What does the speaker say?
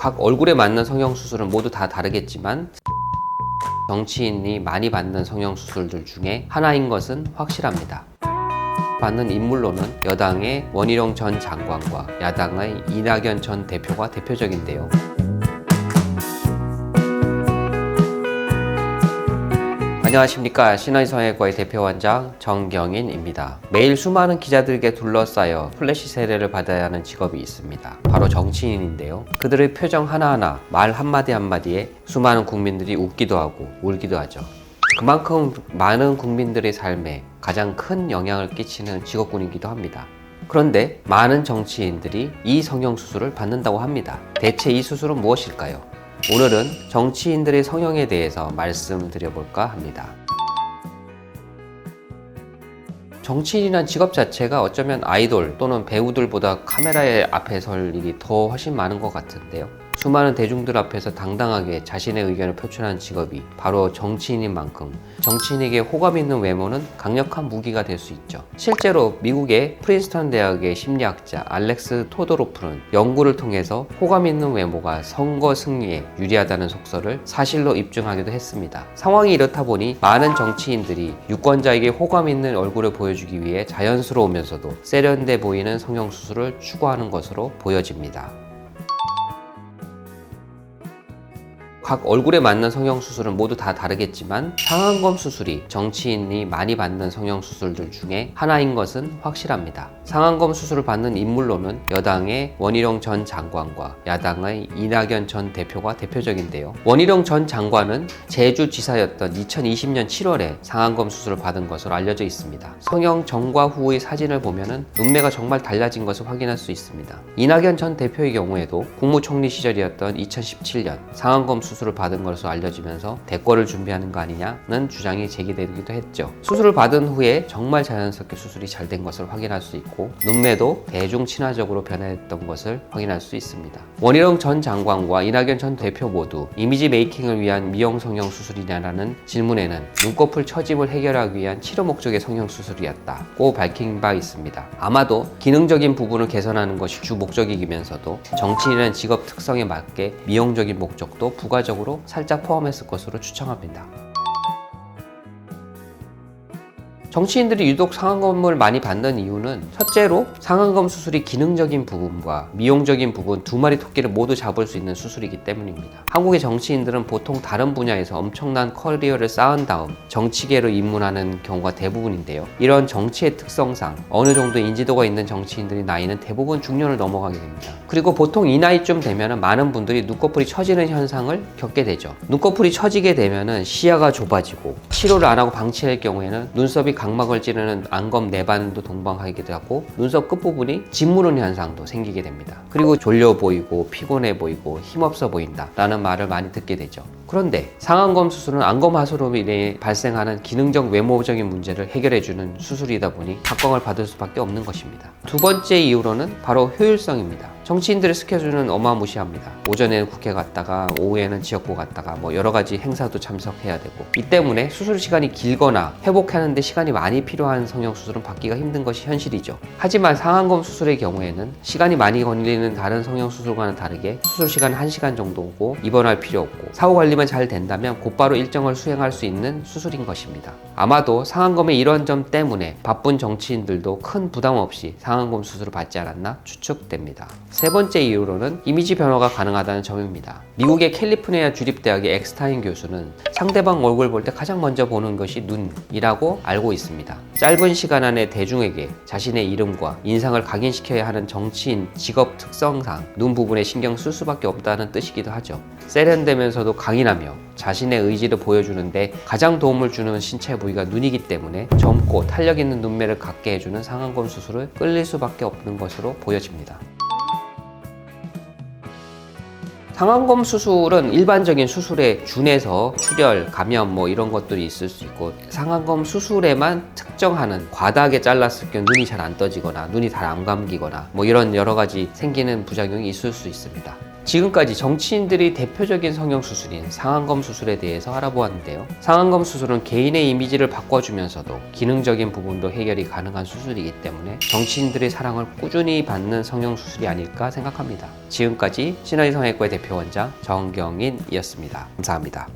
각 얼굴에 맞는 성형수술은 모두 다 다르겠지만 정치인이 많이 받는 성형수술들 중에 하나인 것은 확실합니다. 받는 인물로는 여당의 원희룡 전 장관과 야당의 이낙연 전 대표가 대표적인데요. 안녕하십니까. 신의성형외과의 대표원장 정경인입니다. 매일 수많은 기자들에게 둘러싸여 플래시 세례를 받아야 하는 직업이 있습니다. 바로 정치인인데요. 그들의 표정 하나하나, 말 한마디 한마디에 수많은 국민들이 웃기도 하고 울기도 하죠. 그만큼 많은 국민들의 삶에 가장 큰 영향을 끼치는 직업군이기도 합니다. 그런데 많은 정치인들이 이 성형수술을 받는다고 합니다. 대체 이 수술은 무엇일까요? 오늘은 정치인들의 성형에 대해서 말씀드려볼까 합니다. 정치인이란 직업 자체가 어쩌면 아이돌 또는 배우들보다 카메라의 앞에 설 일이 더 훨씬 많은 것 같은데요. 수많은 대중들 앞에서 당당하게 자신의 의견을 표출하는 직업이 바로 정치인인 만큼 정치인에게 호감 있는 외모는 강력한 무기가 될 수 있죠. 실제로 미국의 프린스턴 대학의 심리학자 알렉스 토도로프는 연구를 통해서 호감 있는 외모가 선거 승리에 유리하다는 속설을 사실로 입증하기도 했습니다. 상황이 이렇다 보니 많은 정치인들이 유권자에게 호감 있는 얼굴을 보여주기 위해 자연스러우면서도 세련돼 보이는 성형수술을 추구하는 것으로 보여집니다. 각 얼굴에 맞는 성형수술은 모두 다 다르겠지만 상안검 수술이 정치인이 많이 받는 성형수술들 중에 하나인 것은 확실합니다. 상안검 수술을 받는 인물로는 여당의 원희룡 전 장관과 야당의 이낙연 전 대표가 대표적인데요. 원희룡 전 장관은 제주지사였던 2020년 7월에 상안검 수술을 받은 것으로 알려져 있습니다. 성형 전과 후의 사진을 보면 눈매가 정말 달라진 것을 확인할 수 있습니다. 이낙연 전 대표의 경우에도 국무총리 시절이었던 2017년 상안검 수술을 받은 것으로 알려지면서 대권을 준비하는 거 아니냐는 주장이 제기되기도 했죠. 수술을 받은 후에 정말 자연스럽게 수술이 잘 된 것을 확인할 수 있고 눈매도 대중 친화적으로 변했던 것을 확인할 수 있습니다. 원희룡 전 장관과 이낙연 전 대표 모두 이미지 메이킹을 위한 미용 성형 수술이냐라는 질문에는 눈꺼풀 처짐을 해결하기 위한 치료 목적의 성형 수술이었다고 밝힌 바 있습니다. 아마도 기능적인 부분을 개선하는 것이 주 목적이면서도 정치인이라는 직업 특성에 맞게 미용적인 목적도 부가적으로 살짝 포함했을 것으로 추정합니다. 정치인들이 유독 상안검을 많이 받는 이유는 첫째로 상안검 수술이 기능적인 부분과 미용적인 부분 두 마리 토끼를 모두 잡을 수 있는 수술이기 때문입니다. 한국의 정치인들은 보통 다른 분야에서 엄청난 커리어를 쌓은 다음 정치계로 입문하는 경우가 대부분인데요. 이런 정치의 특성상 어느 정도 인지도가 있는 정치인들의 나이는 대부분 중년을 넘어가게 됩니다. 그리고 보통 이 나이쯤 되면 많은 분들이 눈꺼풀이 처지는 현상을 겪게 되죠. 눈꺼풀이 처지게 되면 시야가 좁아지고 치료를 안 하고 방치할 경우에는 눈썹이 각막을 찌르는 안검 내반도 동반하기도 하고 눈썹 끝부분이 짓무르는 현상도 생기게 됩니다. 그리고 졸려 보이고 피곤해 보이고 힘없어 보인다 라는 말을 많이 듣게 되죠. 그런데 상안검 수술은 안검 하수로 인해 발생하는 기능적 외모적인 문제를 해결해주는 수술이다 보니 각광을 받을 수밖에 없는 것입니다. 두 번째 이유로는 바로 효율성입니다. 정치인들의 스케줄은 어마무시합니다. 오전에는 국회 갔다가 오후에는 지역구 갔다가 여러 가지 행사도 참석해야 되고 이 때문에 수술 시간이 길거나 회복하는 데 시간이 많이 필요한 성형수술은 받기가 힘든 것이 현실이죠. 하지만 상안검 수술의 경우에는 시간이 많이 걸리는 다른 성형수술과는 다르게 수술 시간은 1시간 정도고 입원할 필요 없고 사후 관리만 잘 된다면 곧바로 일정을 수행할 수 있는 수술인 것입니다. 아마도 상안검의 이런 점 때문에 바쁜 정치인들도 큰 부담 없이 상안검 수술을 받지 않았나 추측됩니다. 세 번째 이유로는 이미지 변화가 가능하다는 점입니다. 미국의 캘리포니아 주립대학의 엑스타인 교수는 상대방 얼굴 볼 때 가장 먼저 보는 것이 눈이라고 알고 있습니다. 짧은 시간 안에 대중에게 자신의 이름과 인상을 각인시켜야 하는 정치인 직업 특성상 눈 부분에 신경 쓸 수밖에 없다는 뜻이기도 하죠. 세련되면서도 강인하며 자신의 의지를 보여주는데 가장 도움을 주는 신체 부위가 눈이기 때문에 젊고 탄력 있는 눈매를 갖게 해주는 상안검 수술을 끌릴 수밖에 없는 것으로 보여집니다. 상안검 수술은 일반적인 수술에 준해서 출혈, 감염 이런 것들이 있을 수 있고 상안검 수술에만 특정하는 과다하게 잘랐을 경우 눈이 잘 안 떠지거나 눈이 잘 안 감기거나 이런 여러 가지 생기는 부작용이 있을 수 있습니다. 지금까지 정치인들이 대표적인 성형수술인 상안검 수술에 대해서 알아보았는데요. 상안검 수술은 개인의 이미지를 바꿔주면서도 기능적인 부분도 해결이 가능한 수술이기 때문에 정치인들의 사랑을 꾸준히 받는 성형수술이 아닐까 생각합니다. 지금까지 신의성형외과의 대표원장 정경인이었습니다. 감사합니다.